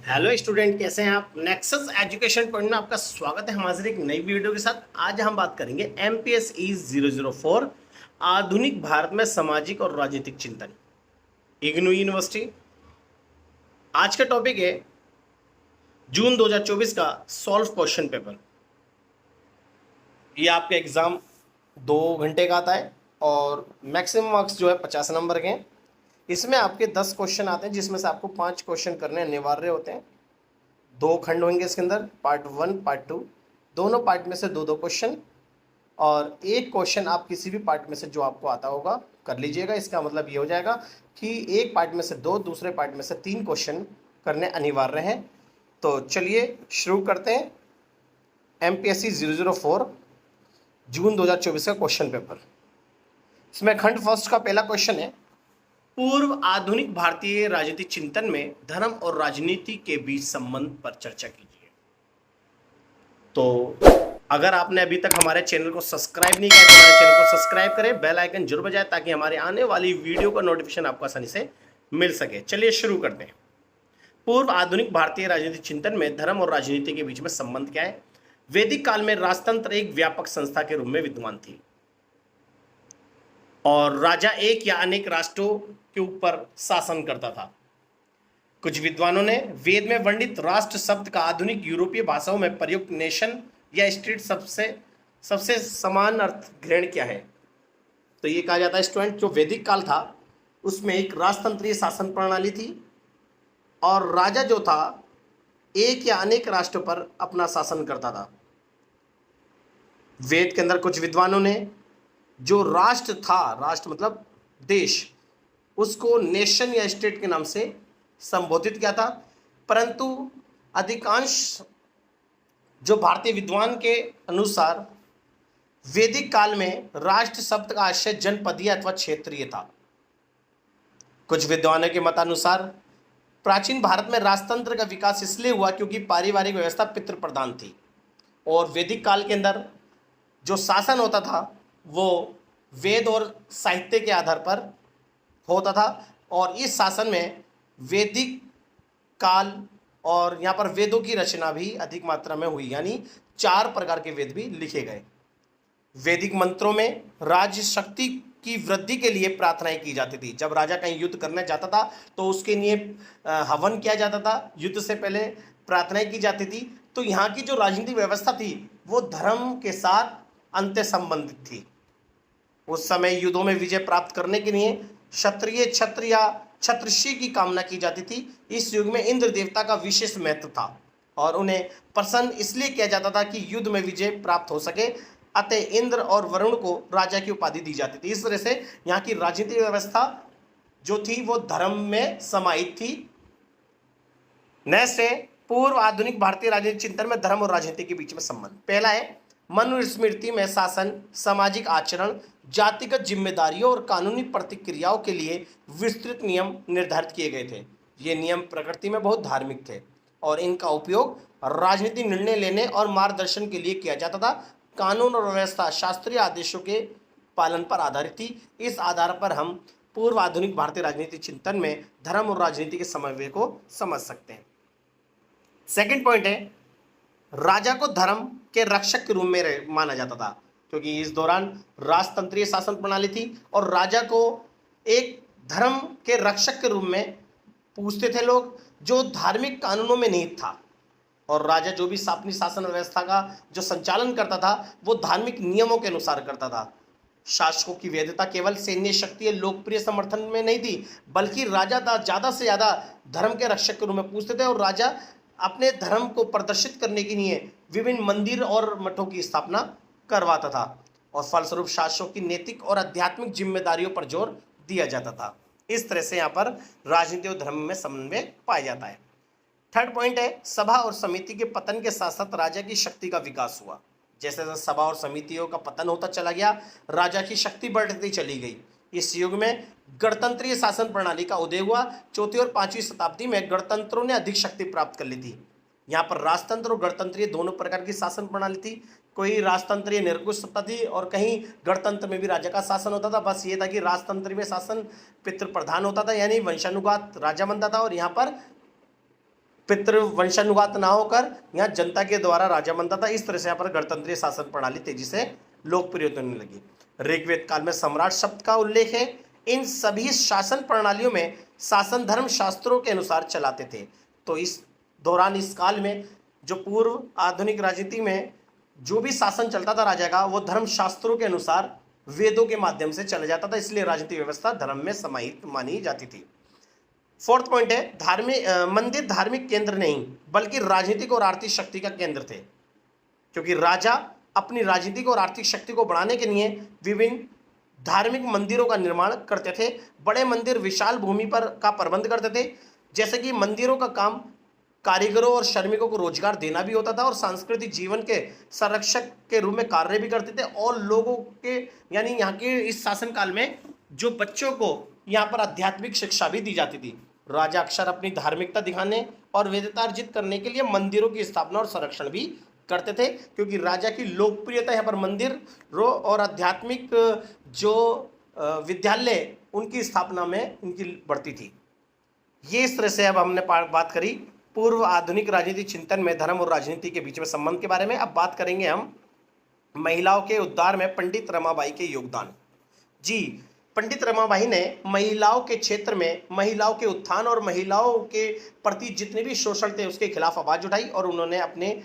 Hello student, कैसे हैं आप। नेक्सस एजुकेशन पॉइंट में आपका स्वागत है हमारे एक नई वीडियो के साथ। आज हम बात करेंगे MPSE 004 आधुनिक भारत में सामाजिक और राजनीतिक चिंतन, इग्नू यूनिवर्सिटी। आज का टॉपिक है जून 2024 का सॉल्व क्वेश्चन पेपर। ये आपका एग्जाम 2 घंटे का आता है और मैक्सिमम मार्क्स जो है 50 नंबर के हैं। इसमें आपके 10 क्वेश्चन आते हैं, जिसमें से आपको 5 क्वेश्चन करने अनिवार्य होते हैं। 2 खंड होंगे इसके अंदर, पार्ट 1 पार्ट 2। दोनों पार्ट में से 2-2 क्वेश्चन, और एक क्वेश्चन आप किसी भी पार्ट में से जो आपको आता होगा कर लीजिएगा। इसका मतलब ये हो जाएगा कि एक पार्ट में से 2, दूसरे पार्ट में से 3 क्वेश्चन करने अनिवार्य हैं। तो चलिए शुरू करते हैं। MPSE 004 जून 2024 का क्वेश्चन पेपर। इसमें खंड फर्स्ट का पहला क्वेश्चन है, पूर्व आधुनिक भारतीय राजनीतिक चिंतन में धर्म और राजनीति के बीच संबंध पर चर्चा कीजिए। तो अगर आपने अभी तक हमारे चैनल को सब्सक्राइब नहीं किया तो हमारे चैनल को सब्सक्राइब करें, बेल आइकन जरूर बजाएं ताकि हमारे आने वाली वीडियो का नोटिफिकेशन आपको आसानी से मिल सके। चलिए शुरू करते हैं। पूर्व आधुनिक भारतीय राजनीतिक चिंतन में धर्म और राजनीति के बीच में संबंध क्या है। वैदिक काल में राजतंत्र एक व्यापक संस्था के रूप में विद्यमान थी और राजा एक या अनेक राष्ट्रों के ऊपर शासन करता था। कुछ विद्वानों ने वेद में वर्णित राष्ट्र शब्द का आधुनिक यूरोपीय भाषाओं में प्रयुक्त नेशन या स्टेट सबसे समान अर्थ ग्रहण किया है। तो ये कहा जाता है स्टूडेंट, जो वैदिक काल था उसमें एक राजतंत्रीय शासन प्रणाली थी और राजा जो था एक या अनेक राष्ट्रों पर अपना शासन करता था। वेद के अंदर कुछ विद्वानों ने जो राष्ट्र था, राष्ट्र मतलब देश, उसको नेशन या स्टेट के नाम से संबोधित किया था। परंतु अधिकांश जो भारतीय विद्वान के अनुसार वैदिक काल में राष्ट्र शब्द का आशय जनपदीय अथवा क्षेत्रीय था। कुछ विद्वानों के मतानुसार प्राचीन भारत में राजतंत्र का विकास इसलिए हुआ क्योंकि पारिवारिक व्यवस्था पितृ प्रधान थी और वैदिक काल के अंदर जो शासन होता था वो वेद और साहित्य के आधार पर होता था। और इस शासन में वैदिक काल और यहाँ पर वेदों की रचना भी अधिक मात्रा में हुई, यानी 4 प्रकार के वेद भी लिखे गए। वैदिक मंत्रों में राज्य शक्ति की वृद्धि के लिए प्रार्थनाएं की जाती थी। जब राजा कहीं युद्ध करने जाता था तो उसके लिए हवन किया जाता था, युद्ध से पहले प्रार्थनाएं की जाती थी। तो यहाँ की जो राजनीतिक व्यवस्था थी वो धर्म के साथ अंत्य संबंधित थी। उस समय युद्धों में विजय प्राप्त करने के लिए क्षत्रिय छत्र या छत्रशी की कामना की जाती थी। इस युग में इंद्र देवता का विशेष महत्व था और उन्हें प्रसन्न इसलिए किया जाता था कि युद्ध में विजय प्राप्त हो सके। अतः इंद्र और वरुण को राजा की उपाधि दी जाती थी। इस तरह से यहाँ की राजनीतिक व्यवस्था जो थी वो धर्म में समाहित थी। नेक्स्ट है पूर्व आधुनिक भारतीय राजनीतिक चिंतन में धर्म और राजनीति के बीच में संबंध। पहला है, मनुस्मृति में शासन, सामाजिक आचरण, जातिगत जिम्मेदारियों और कानूनी प्रतिक्रियाओं के लिए विस्तृत नियम निर्धारित किए गए थे। ये नियम प्रकृति में बहुत धार्मिक थे और इनका उपयोग राजनीतिक निर्णय लेने और मार्गदर्शन के लिए किया जाता था। कानून और व्यवस्था शास्त्रीय आदेशों के पालन पर आधारित थी। इस आधार पर हम पूर्व आधुनिक भारतीय राजनीतिक चिंतन में धर्म और राजनीति के समन्वय को समझ सकते हैं। सेकंड पॉइंट है, राजा को धर्म के रक्षक के रूप में माना जाता था क्योंकि इस दौरान राजतंत्रीय शासन प्रणाली थी और राजा को एक धर्म के रक्षक के रूप में पूछते थे लोग, जो धार्मिक कानूनों में निहित था। और राजा जो भी अपनी शासन व्यवस्था का जो संचालन करता था वो धार्मिक नियमों के अनुसार करता था। शासकों की वैधता केवल सैन्य शक्ति या लोकप्रिय समर्थन में नहीं थी, बल्कि राजा ज़्यादा से ज़्यादा धर्म के रक्षक के रूप में पूछते थे और राजा अपने धर्म को प्रदर्शित करने के लिए विभिन्न मंदिर और मठों की स्थापना करवाता था और फलस्वरूप शासकों की नैतिक और आध्यात्मिक जिम्मेदारियों पर जोर दिया जाता था। इस तरह से यहाँ पर राजनीति और धर्म में समन्वय पाया जाता है। थर्ड पॉइंट है, सभा और समिति के पतन के साथ साथ राजा की शक्ति का विकास हुआ। जैसे जैसे सभा और समितियों का पतन होता चला गया, राजा की शक्ति बढ़ती चली गई। इस युग में गणतंत्रीय शासन प्रणाली का उदय हुआ। 4वीं और 5वीं शताब्दी में गणतंत्रों ने अधिक शक्ति प्राप्त कर ली थी। यहाँ पर राजतंत्र और गणतंत्रीय दोनों प्रकार की शासन प्रणाली थी। कोई राजतंत्रीय निरंकुश सत्ता थी और कहीं गणतंत्र में भी राजा का शासन होता था। बस ये था कि राजतंत्र में शासन पितृ प्रधान होता था, यानी वंशानुगत राजा बनता था, और यहाँ पर पितृवंशानुगत ना होकर यहाँ जनता के द्वारा राजा बनता था। इस तरह से यहाँ पर गणतंत्रीय शासन प्रणाली तेजी से लोकप्रिय होने लगी। ऋग्वेद काल में सम्राट शब्द का उल्लेख है। इन सभी शासन प्रणालियों में शासन धर्म शास्त्रों के अनुसार चलाते थे। तो इस दौरान, इस काल में, जो पूर्व आधुनिक राजनीति में जो भी शासन चलता था राजा का, वो धर्म शास्त्रों के अनुसार वेदों के माध्यम से चला जाता था, इसलिए राजनीतिक व्यवस्था धर्म में समाहित मानी जाती थी। फोर्थ पॉइंट है, मंदिर धार्मिक केंद्र नहीं बल्कि राजनीतिक और आर्थिक शक्ति का केंद्र थे, क्योंकि राजा अपनी राजनीतिक और आर्थिक शक्ति को बढ़ाने के लिए विभिन्न धार्मिक मंदिरों का निर्माण करते थे। बड़े मंदिर विशाल भूमि पर का प्रबंध करते थे, जैसे कि मंदिरों का काम कारीगरों और श्रमिकों को रोजगार देना भी होता था और सांस्कृतिक जीवन के संरक्षक के रूप में कार्य भी करते थे। और लोगों के, यानी यहाँ के इस शासन काल में जो बच्चों को यहाँ पर आध्यात्मिक शिक्षा भी दी जाती थी। राजा अक्सर अपनी धार्मिकता दिखाने और वैधता अर्जित करने के लिए मंदिरों की स्थापना और संरक्षण भी करते थे, क्योंकि राजा की लोकप्रियता यहाँ पर मंदिरों और आध्यात्मिक जो विद्यालय उनकी स्थापना में इनकी बढ़ती थी। ये इस तरह से अब हमने बात करी पूर्व आधुनिक राजनीतिक चिंतन में धर्म और राजनीति के बीच में संबंध के बारे में। अब बात करेंगे हम महिलाओं के उद्धार में पंडित रमाबाई के योगदान। जी, पंडित रमाबाई ने महिलाओं के क्षेत्र में महिलाओं के उत्थान और महिलाओं के प्रति जितने भी शोषण थे उसके खिलाफ आवाज उठाई और उन्होंने अपने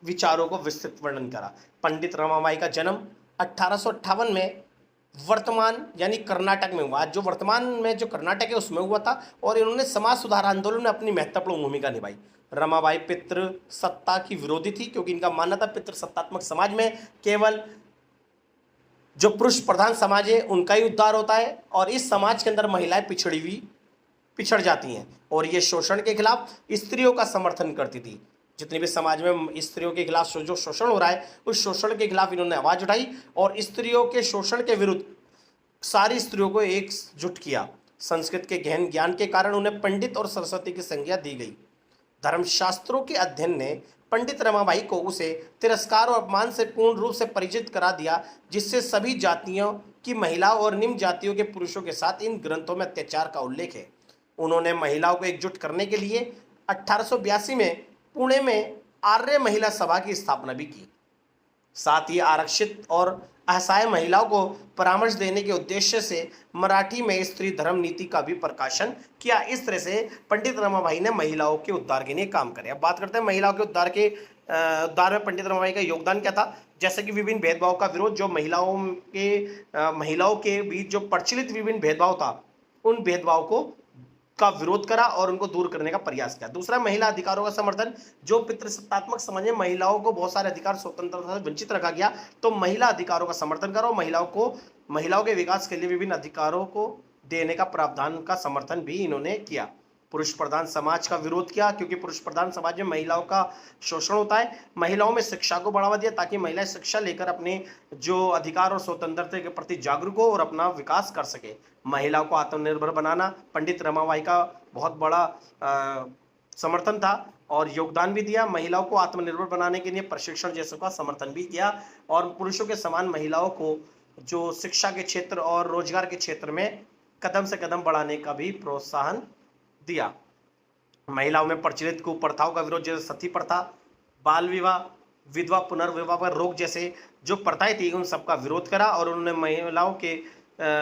विचारों को विस्तृत वर्णन करा। पंडित रमाबाई का जन्म 1858 में वर्तमान यानी कर्नाटक में हुआ। जो वर्तमान में जो कर्नाटक है उसमें हुआ था और इन्होंने समाज सुधार आंदोलन में अपनी महत्वपूर्ण भूमिका निभाई। रमाबाई पितृ सत्ता की विरोधी थी, क्योंकि इनका मानना था पितृ सत्तात्मक समाज में केवल जो पुरुष प्रधान समाज है उनका ही उद्धार होता है और इस समाज के अंदर महिलाएं पिछड़ जाती हैं और ये शोषण के खिलाफ स्त्रियों का समर्थन करती थी। जितने भी समाज में स्त्रियों के खिलाफ जो शोषण हो रहा है उस शोषण के खिलाफ इन्होंने आवाज उठाई और स्त्रियों के शोषण के विरुद्ध सारी स्त्रियों को एकजुट किया। संस्कृत के गहन ज्ञान के कारण उन्हें पंडित और सरस्वती की संज्ञा दी गई। धर्मशास्त्रों के अध्ययन ने पंडित रमाबाई को उसे तिरस्कार और अपमान से पूर्ण रूप से परिचित करा दिया, जिससे सभी जातियों की महिलाओं और निम्न जातियों के पुरुषों के साथ इन ग्रंथों में अत्याचार का उल्लेख है। उन्होंने महिलाओं को एकजुट करने के लिए 1882 में पुणे में आर्य महिला सभा की स्थापना भी की। साथ ही आरक्षित और असहाय महिलाओं को परामर्श देने के उद्देश्य से मराठी में स्त्री धर्म नीति का भी प्रकाशन किया। इस तरह से पंडित रमाबाई ने महिलाओं के उद्धार के लिए काम करे। अब बात करते हैं महिलाओं के उद्धार में पंडित रमाबाई का योगदान क्या था। जैसे कि विभिन्न भेदभाव का विरोध, जो महिलाओं के बीच जो प्रचलित विभिन्न भेदभाव था उन भेदभाव का विरोध करा और उनको दूर करने का प्रयास किया। दूसरा, महिला अधिकारों का समर्थन। जो पितृसत्तात्मक समाज में महिलाओं को बहुत सारे अधिकार स्वतंत्रता से वंचित रखा गया, तो महिला अधिकारों का समर्थन करो। महिलाओं के विकास के लिए विभिन्न अधिकारों को देने का प्रावधान का समर्थन भी इन्होंने किया। पुरुष प्रधान समाज का विरोध किया, क्योंकि पुरुष प्रधान समाज में महिलाओं का शोषण होता है। महिलाओं में शिक्षा को बढ़ावा दिया ताकि महिलाएं शिक्षा लेकर अपने जो अधिकार और स्वतंत्रता के प्रति जागरूक हो और अपना विकास कर सके। महिलाओं को आत्मनिर्भर बनाना पंडित रमाबाई का बहुत बड़ा समर्थन था और योगदान भी दिया। महिलाओं को आत्मनिर्भर बनाने के लिए प्रशिक्षण जैसे का समर्थन भी किया और पुरुषों के समान महिलाओं को जो शिक्षा के क्षेत्र और रोजगार के क्षेत्र में कदम से कदम बढ़ाने का भी प्रोत्साहन दिया। महिलाओं में प्रचलित कुप्रथाओं का विरोध, जैसे सती प्रथा, बाल विवाह, विधवा पुनर्विवाह पर रोक जैसे जो प्रथाएं थी उन सबका विरोध करा और उन्होंने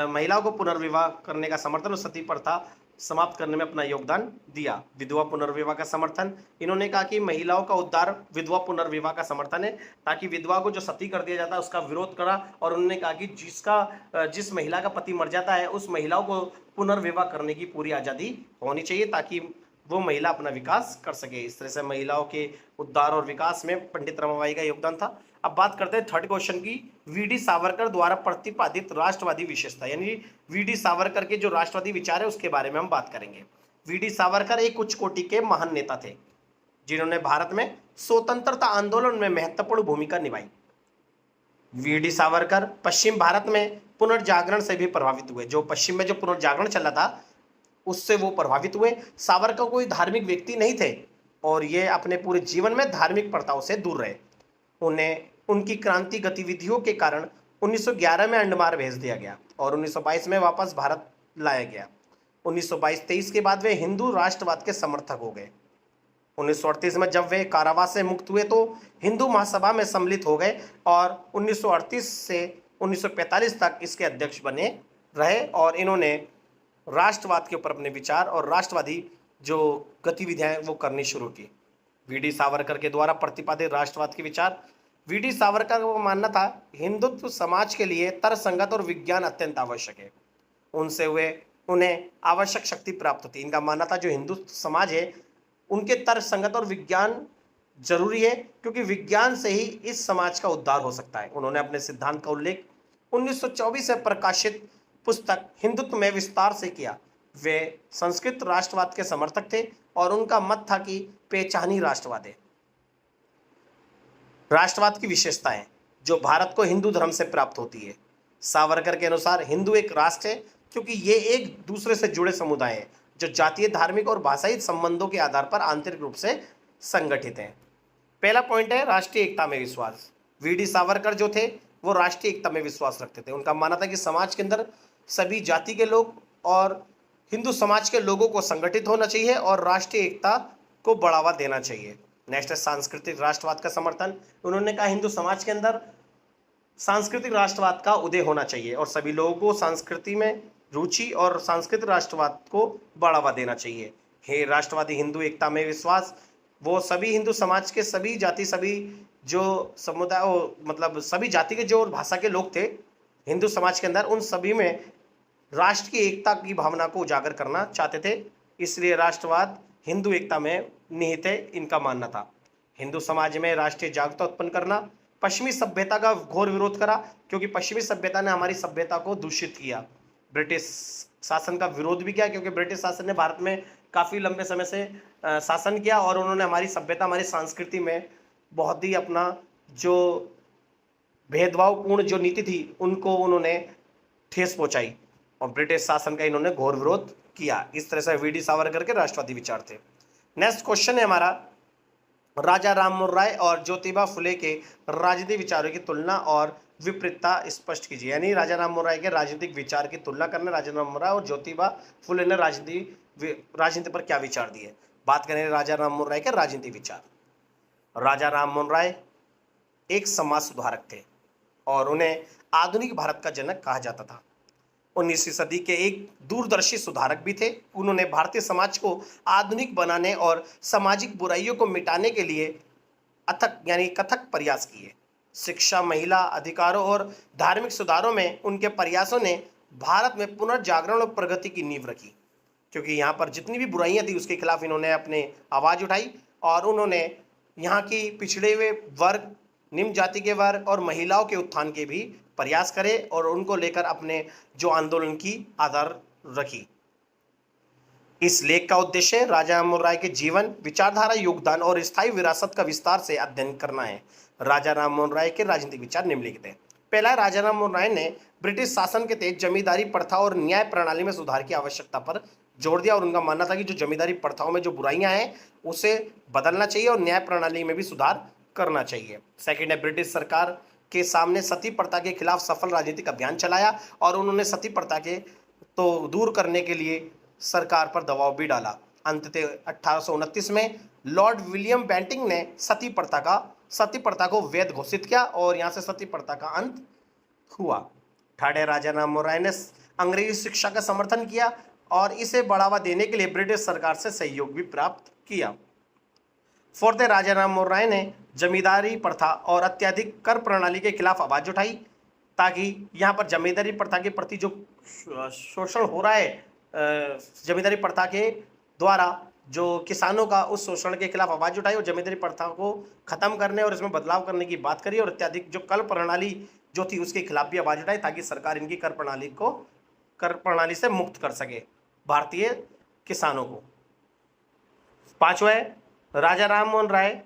महिलाओं को पुनर्विवाह करने का समर्थन और सती प्रथा समाप्त करने में अपना योगदान दिया। विधवा पुनर्विवाह का समर्थन, इन्होंने कहा कि महिलाओं का उद्धार विधवा पुनर्विवाह का समर्थन है, ताकि विधवा को जो सती कर दिया जाता है उसका विरोध करा और उन्होंने कहा कि जिस महिला का पति मर जाता है उस महिलाओं को पुनर्विवाह करने की पूरी आज़ादी होनी चाहिए ताकि वो महिला अपना विकास कर सके। इस तरह से महिलाओं के उद्धार और विकास में पंडित रमाबाई का योगदान था। अब बात करते हैं थर्ड क्वेश्चन की, वीडी सावरकर द्वारा प्रतिपादित राष्ट्रवादी विशेषता, यानी वीडी सावरकर के जो राष्ट्रवादी विचार है उसके बारे में हम बात करेंगे। वीडी सावरकर एक उच्च कोटि के महान नेता थे जिन्होंने भारत में स्वतंत्रता आंदोलन में महत्वपूर्ण भूमिका निभाई। वीडी सावरकर पश्चिम भारत में पुनर्जागरण से भी प्रभावित हुए। जो पश्चिम में जो पुनर्जागरण चला था उससे वो प्रभावित हुए। सावरकर कोई धार्मिक व्यक्ति नहीं थे और ये अपने पूरे जीवन में धार्मिक प्रथाओं से दूर रहे। उन्हें उनकी क्रांति गतिविधियों के कारण 1911 में अंडमान भेज दिया गया और 1922 में वापस भारत लाया गया। 1922-23 के बाद वे हिंदू राष्ट्रवाद के समर्थक हो गए। 1938 में जब वे कारावास से मुक्त हुए तो हिंदू महासभा में सम्मिलित हो गए और 1938 से 1945 तक इसके अध्यक्ष बने रहे और इन्होंने राष्ट्रवाद के ऊपर अपने विचार और राष्ट्रवादी जो गतिविधियां हैं वो करनी शुरू की। वीडी सावरकर के द्वारा प्रतिपादित राष्ट्रवाद के विचार। वीडी सावरकर को मानना था हिंदुत्व समाज के लिए तर्कसंगत और विज्ञान अत्यंत आवश्यक है। उनसे हुए उन्हें आवश्यक शक्ति प्राप्त होती। इनका मानना था जो हिंदू समाज है उनके तर्कसंगत और विज्ञान जरूरी है, क्योंकि विज्ञान से ही इस समाज का उद्धार हो सकता है। उन्होंने अपने सिद्धांत का उल्लेख 1924 में प्रकाशित पुस्तक हिंदुत्व में विस्तार से किया। वे संस्कृत राष्ट्रवाद के समर्थक थे और उनका मत था कि पहचानी राष्ट्रवाद है। राष्ट्रवाद की विशेषताएं जो भारत को हिंदू धर्म से प्राप्त होती है। सावरकर के अनुसार हिंदू एक राष्ट्र है क्योंकि ये एक दूसरे से जुड़े समुदाय हैं जो जातीय, धार्मिक और भाषाई संबंधों के आधार पर आंतरिक रूप से संगठित हैं। पहला पॉइंट है राष्ट्रीय एकता में विश्वास। वीडी सावरकर जो थे वो राष्ट्रीय एकता में विश्वास रखते थे। उनका मानना था कि समाज के अंदर सभी जाति के लोग और हिंदू समाज के लोगों को संगठित होना चाहिए और राष्ट्रीय एकता को बढ़ावा देना चाहिए। नेक्स्ट है सांस्कृतिक राष्ट्रवाद का समर्थन। उन्होंने कहा हिंदू समाज के अंदर सांस्कृतिक राष्ट्रवाद का उदय होना चाहिए और सभी लोगों को संस्कृति में रुचि और सांस्कृतिक राष्ट्रवाद को बढ़ावा देना चाहिए। हे राष्ट्रवादी हिंदू एकता में विश्वास, वो सभी हिंदू समाज के सभी जाति, सभी जो समुदाय मतलब सभी जाति के जो भाषा के लोग थे हिंदू समाज के अंदर, उन सभी में राष्ट्र की एकता की भावना को उजागर करना चाहते थे। इसलिए राष्ट्रवाद हिंदू एकता में निहित है, इनका मानना था। हिंदू समाज में राष्ट्रीय जागरूकता उत्पन्न करना। पश्चिमी सभ्यता का घोर विरोध करा क्योंकि पश्चिमी सभ्यता ने हमारी सभ्यता को दूषित किया। ब्रिटिश शासन का विरोध भी किया क्योंकि ब्रिटिश शासन ने भारत में काफ़ी लंबे समय से शासन किया और उन्होंने हमारी सभ्यता, हमारी संस्कृति में बहुत ही अपना जो भेदभावपूर्ण जो नीति थी उनको उन्होंने ठेस पहुंचाई और ब्रिटिश शासन का इन्होंने घोर विरोध किया। इस तरह से वीडी सावरकर के राष्ट्रवादी विचार थे। नेक्स्ट क्वेश्चन है हमारा राजा राममोहन राय और ज्योतिबा फुले के राजनीतिक विचारों की तुलना और विपरीतता स्पष्ट कीजिए। यानी राजा राममोहन राय के राजनीतिक विचार की तुलना करना। राजा राममोहन राय और ज्योतिबा फुले ने राजनीति पर क्या विचार दिए। बात करें राजा राममोहन राय के राजनीतिक विचार। राजा राममोहन राय एक समाज सुधारक थे और उन्हें आधुनिक भारत का जनक कहा जाता था। 19वीं सदी के एक दूरदर्शी सुधारक भी थे। उन्होंने भारतीय समाज को आधुनिक बनाने और सामाजिक बुराइयों को मिटाने के लिए अथक यानी कथक प्रयास किए। शिक्षा, महिला अधिकारों और धार्मिक सुधारों में उनके प्रयासों ने भारत में पुनर्जागरण और प्रगति की नींव रखी, क्योंकि यहाँ पर जितनी भी बुराइयां थी उसके खिलाफ इन्होंने अपने आवाज़ उठाई और उन्होंने यहाँ की पिछड़े हुए वर्ग, निम्न जाति के वर्ग और महिलाओं के उत्थान के भी प्रयास करे और उनको लेकर अपने जो आंदोलन की आधार रखी। इस लेख का उद्देश्य राजा राममोहन राय के जीवन, विचारधारा, योगदान और स्थायी विरासत का विस्तार से अध्ययन करना है। राजा राममोहन राय के राजनीतिक विचार निम्नलिखित हैं। पहला, राजा राममोहन राय ने ब्रिटिश शासन के तहत जमींदारी प्रथा और न्याय प्रणाली में सुधार की आवश्यकता पर जोर दिया और उनका मानना था कि जो जमींदारी प्रथाओं में जो बुराइयां हैं उसे बदलना चाहिए और न्याय प्रणाली में भी सुधार करना चाहिए। सेकंड है, ब्रिटिश सरकार के सामने सती प्रथा के खिलाफ सफल राजनीतिक अभियान चलाया और उन्होंने सती प्रथा के तो दूर करने के लिए सरकार पर दबाव भी डाला। अंततः 1829 में लॉर्ड विलियम बेंटिंग ने सती प्रथा को वैध घोषित किया और यहाँ से सती प्रथा का अंत हुआ। थर्ड है, राजा राममोहन राय ने अंग्रेजी शिक्षा का समर्थन किया और इसे बढ़ावा देने के लिए ब्रिटिश सरकार से सहयोग भी प्राप्त किया। फोर्थ है, राजा राममोहन राय ने जमींदारी प्रथा और अत्यधिक कर प्रणाली के खिलाफ आवाज उठाई ताकि यहाँ पर जमींदारी प्रथा के प्रति जो शोषण हो रहा है, जमींदारी प्रथा के द्वारा जो किसानों का, उस शोषण के खिलाफ आवाज उठाई और जमींदारी प्रथा को खत्म करने और इसमें बदलाव करने की बात करी और अत्यधिक जो कर प्रणाली जो थी उसके खिलाफ भी आवाज उठाई ताकि सरकार इनकी कर प्रणाली से मुक्त कर सके भारतीय किसानों को। पांचवा है, राजा राममोहन राय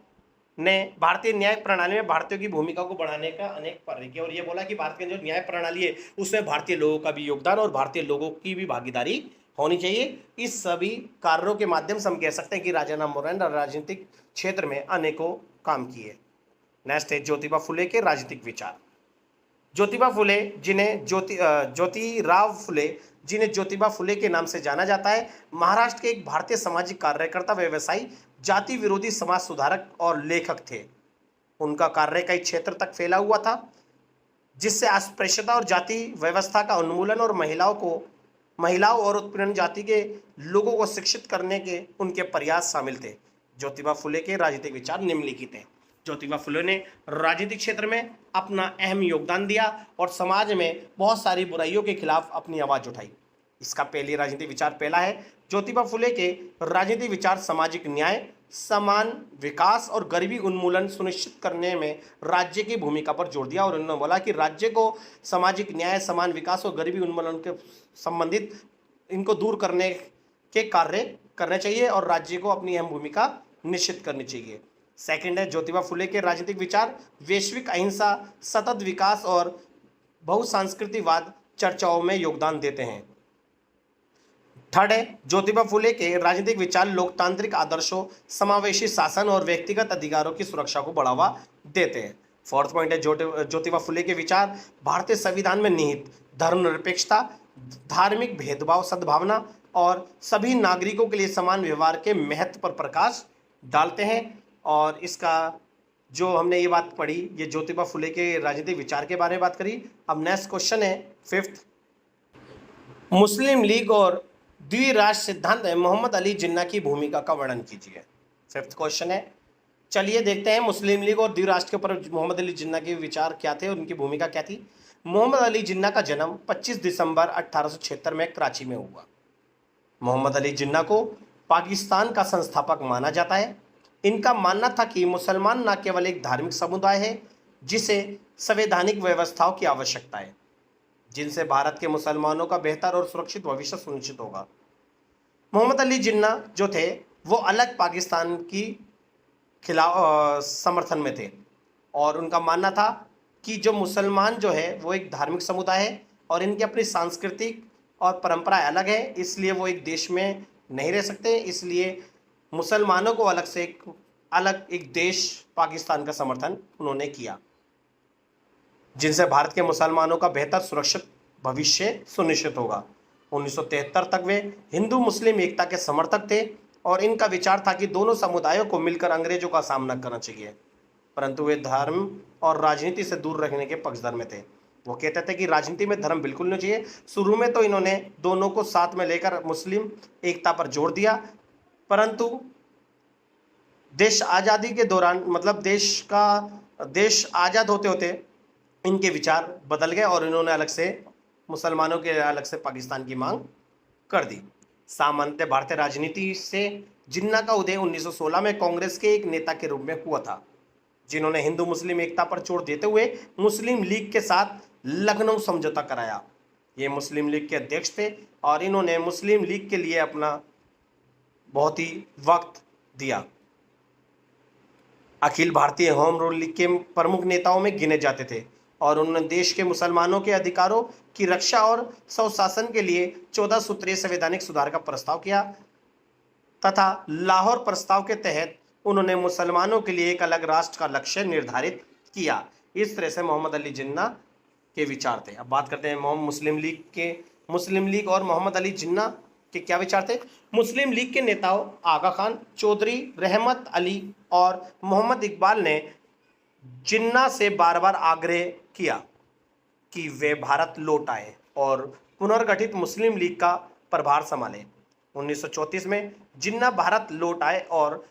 ने भारतीय न्याय प्रणाली में भारतीयों की भूमिका को बढ़ाने का अनेक कार्य किया और ये बोला कि भारत की जो न्याय प्रणाली है उसमें भारतीय लोगों का भी योगदान और भारतीय लोगों की भी भागीदारी होनी चाहिए। इस सभी कार्यों के माध्यम से हम कह सकते हैं कि राजा राममोहन राय ने राजनीतिक क्षेत्र में अनेकों काम किए। नेक्स्ट है, ज्योतिबा फुले के राजनीतिक विचार। ज्योतिबा फुले, जिन्हें ज्योतिराव फुले जिन्हें ज्योतिबा फुले के नाम से जाना जाता है, महाराष्ट्र के एक भारतीय सामाजिक कार्यकर्ता, व्यवसायी, जाति विरोधी समाज सुधारक और लेखक थे। उनका कार्य कई क्षेत्र तक फैला हुआ था, जिससे अस्पृश्यता और जाति व्यवस्था का उन्मूलन और महिलाओं और उत्पीड़न जाति के लोगों को शिक्षित करने के उनके प्रयास शामिल थे। ज्योतिबा फुले के राजनीतिक विचार निम्नलिखित हैं। ज्योतिबा फुले ने राजनीतिक क्षेत्र में अपना अहम योगदान दिया और समाज में बहुत सारी बुराइयों के खिलाफ अपनी आवाज उठाई। इसका पहले राजनीतिक विचार पहला है, ज्योतिबा फुले के राजनीतिक विचार सामाजिक न्याय, समान विकास और गरीबी उन्मूलन सुनिश्चित करने में राज्य की भूमिका पर जोर दिया। और उन्होंने बोला कि राज्य को सामाजिक न्याय, समान विकास और गरीबी उन्मूलन के संबंधित इनको दूर करने के कार्य करने चाहिए और राज्य को अपनी अहम भूमिका निश्चित करनी चाहिए। सेकंड है, ज्योतिबा फुले के राजनीतिक विचार वैश्विक अहिंसा, सतत विकास और बहुसांस्कृतिकवाद चर्चाओं में योगदान देते हैं। थर्ड है, ज्योतिबा फुले के राजनीतिक विचार लोकतांत्रिक आदर्शों, समावेशी शासन और व्यक्तिगत अधिकारों की सुरक्षा को बढ़ावा देते हैं। फोर्थ पॉइंट है, ज्योतिबा फुले के विचार भारतीय संविधान में निहित धर्मनिरपेक्षता, धार्मिक भेदभाव, सद्भावना और सभी नागरिकों के लिए समान व्यवहार के महत्व पर प्रकाश डालते हैं। और इसका जो हमने ये बात पढ़ी, ये ज्योतिबा फुले के राजनीतिक विचार के बारे में बात करी। अब नेक्स्ट क्वेश्चन है फिफ्थ, मुस्लिम लीग और द्विराष्ट्र सिद्धांत में मोहम्मद अली जिन्ना की भूमिका का वर्णन कीजिए। फिफ्थ क्वेश्चन है, चलिए देखते हैं मुस्लिम लीग और द्विराष्ट्र के ऊपर मोहम्मद अली जिन्ना के विचार क्या थे और उनकी भूमिका क्या थी। मोहम्मद अली जिन्ना का जन्म 25 दिसंबर 1876 में कराची में हुआ। मोहम्मद अली जिन्ना को पाकिस्तान का संस्थापक माना जाता है। इनका मानना था कि मुसलमान न केवल एक धार्मिक समुदाय है जिसे संवैधानिक व्यवस्थाओं की आवश्यकता है, जिनसे भारत के मुसलमानों का बेहतर और सुरक्षित भविष्य सुनिश्चित होगा। मोहम्मद अली जिन्ना जो थे वो अलग पाकिस्तान की खिलाफ समर्थन में थे और उनका मानना था कि जो मुसलमान जो है वो एक धार्मिक समुदाय है और इनकी अपनी सांस्कृतिक और परंपराएं अलग है, इसलिए वो एक देश में नहीं रह सकते। इसलिए मुसलमानों को अलग से अलग एक देश पाकिस्तान का समर्थन उन्होंने किया, जिनसे भारत के मुसलमानों का बेहतर सुरक्षित भविष्य सुनिश्चित होगा। 1973 तक वे हिंदू मुस्लिम एकता के समर्थक थे और इनका विचार था कि दोनों समुदायों को मिलकर अंग्रेजों का सामना करना चाहिए, परंतु वे धर्म और राजनीति से दूर रखने के पक्षधर में थे। वो कहते थे कि राजनीति में धर्म बिल्कुल नहीं चाहिए। शुरू में तो इन्होंने दोनों को साथ में लेकर मुस्लिम एकता पर जोर दिया, परंतु देश आज़ादी के दौरान मतलब देश आज़ाद होते होते इनके विचार बदल गए और इन्होंने अलग से मुसलमानों के अलग से पाकिस्तान की मांग कर दी। सामान्य भारतीय राजनीति से जिन्ना का उदय 1916 में कांग्रेस के एक नेता के रूप में हुआ था, जिन्होंने हिंदू मुस्लिम एकता पर जोर देते हुए मुस्लिम लीग के साथ लखनऊ समझौता कराया। ये मुस्लिम लीग के अध्यक्ष थे और इन्होंने मुस्लिम लीग के लिए अपना बहुत ही वक्त दिया। Akhil Bharatiya home rule league के प्रमुख नेताओं में गिने जाते थे और उन्होंने देश के मुसलमानों के अधिकारों की रक्षा और स्वशासन के लिए 14 सूत्रीय संवैधानिक सुधार का प्रस्ताव किया तथा लाहौर प्रस्ताव के तहत उन्होंने मुसलमानों के लिए एक अलग राष्ट्र का लक्ष्य निर्धारित किया। इस तरह से मोहम्मद अली जिन्ना के विचार थे। अब बात करते हैं मुस्लिम लीग और मोहम्मद अली जिन्ना के क्या विचार थे। मुस्लिम लीग के नेताओं आगा खान, चौधरी, रहमत अली और मोहम्मद इकबाल ने जिन्ना से बार बार आग्रह किया कि वे भारत लौट आए और पुनर्गठित मुस्लिम लीग का प्रभार संभाले। 1934 में जिन्ना भारत लौट आए और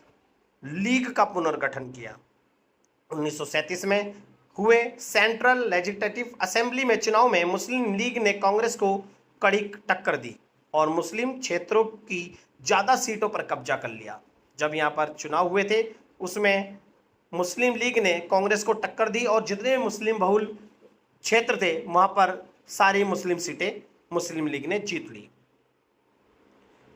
लीग का पुनर्गठन किया। 1937 में हुए सेंट्रल लेजिस्लेटिव असेंबली में चुनाव में मुस्लिम लीग ने कांग्रेस को कड़ी टक्कर दी और मुस्लिम क्षेत्रों की ज़्यादा सीटों पर कब्जा कर लिया। जब यहाँ पर चुनाव हुए थे उसमें मुस्लिम लीग ने कांग्रेस को टक्कर दी और जितने मुस्लिम बहुल क्षेत्र थे वहाँ पर सारी मुस्लिम सीटें मुस्लिम लीग ने जीत ली।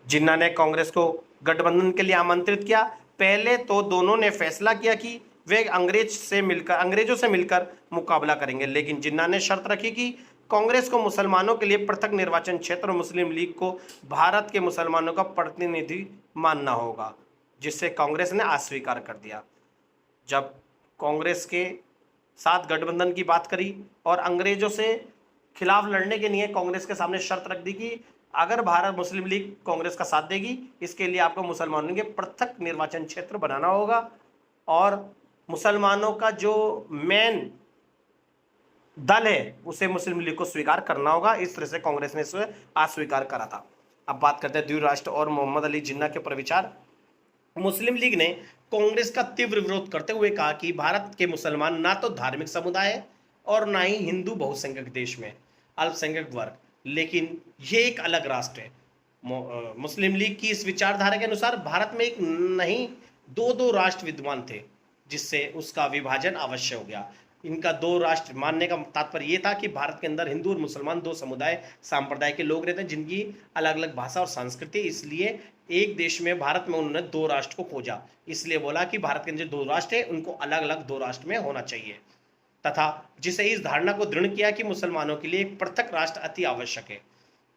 जिन्ना ने कांग्रेस को गठबंधन के लिए आमंत्रित किया। पहले तो दोनों ने फैसला किया कि वे अंग्रेजों से मिलकर मुकाबला करेंगे, लेकिन जिन्ना ने शर्त रखी कि कांग्रेस को मुसलमानों के लिए पृथक निर्वाचन क्षेत्र और मुस्लिम लीग को भारत के मुसलमानों का प्रतिनिधि मानना होगा, जिससे कांग्रेस ने अस्वीकार कर दिया। जब कांग्रेस के साथ गठबंधन की बात करी और अंग्रेजों से खिलाफ लड़ने के लिए कांग्रेस के सामने शर्त रख दी कि अगर भारत मुस्लिम लीग कांग्रेस का साथ देगी, इसके लिए आपको मुसलमानों के पृथक निर्वाचन क्षेत्र बनाना होगा और मुसलमानों का जो मेन दल है उसे मुस्लिम लीग को स्वीकार करना होगा। इस तरह से कांग्रेस ने इसे अस्वीकार करा था। अब बात करते हैं द्विराष्ट्र और मोहम्मद अली जिन्ना के ऊपर विचार। मुस्लिम लीग ने कांग्रेस का तीव्र विरोध करते हुए कहा कि भारत के मुसलमान ना तो धार्मिक समुदाय है और ना ही हिंदू बहुसंख्यक देश में अल्पसंख्यक वर्ग, लेकिन ये एक अलग राष्ट्र है। मुस्लिम लीग की इस विचारधारा के अनुसार भारत में एक नहीं दो दो राष्ट्र विद्यमान थे, जिससे उसका विभाजन अवश्य हो गया। इनका दो राष्ट्र मानने का तात्पर्य यह था कि भारत के अंदर हिंदू और मुसलमान दो समुदाय संप्रदाय के लोग रहते हैं जिनकी अलग अलग भाषा और संस्कृति, इसलिए एक देश में भारत में उन्होंने दो राष्ट्र को खोजा। इसलिए बोला कि भारत के अंदर दो राष्ट्र है, उनको अलग अलग दो राष्ट्र में होना चाहिए, तथा जिसे इस धारणा को दृढ़ किया कि मुसलमानों के लिए एक पृथक राष्ट्र अति आवश्यक है।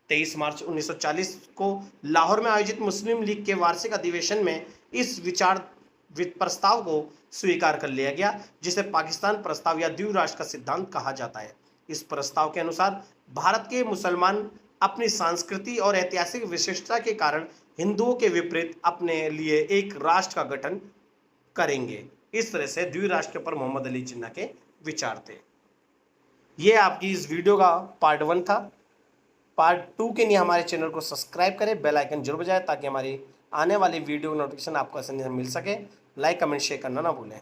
23 मार्च 1940 को लाहौर में आयोजित मुस्लिम लीग के वार्षिक अधिवेशन में इस विचार प्रस्ताव को स्वीकार कर लिया गया, जिसे पाकिस्तान प्रस्ताव या द्विराष्ट्र का सिद्धांत कहा जाता है। इस प्रस्ताव के अनुसार भारत के मुसलमान अपनी सांस्कृतिक और ऐतिहासिक विशिष्टता के कारण हिंदुओं के विपरीत अपने लिए एक राष्ट्र का गठन करेंगे। इस तरह से द्विराष्ट्र के ऊपर मोहम्मद अली जिन्ना के विचार थे। ये आपकी इस वीडियो का पार्ट 1 था। पार्ट 2 के लिए हमारे चैनल को सब्सक्राइब करें, बेल आइकन जरूर बजाएं ताकि हमारी आने वाली वीडियो नोटिफिकेशन आपको आसानी से मिल सके। लाइक कमेंट शेयर करना ना भूलें।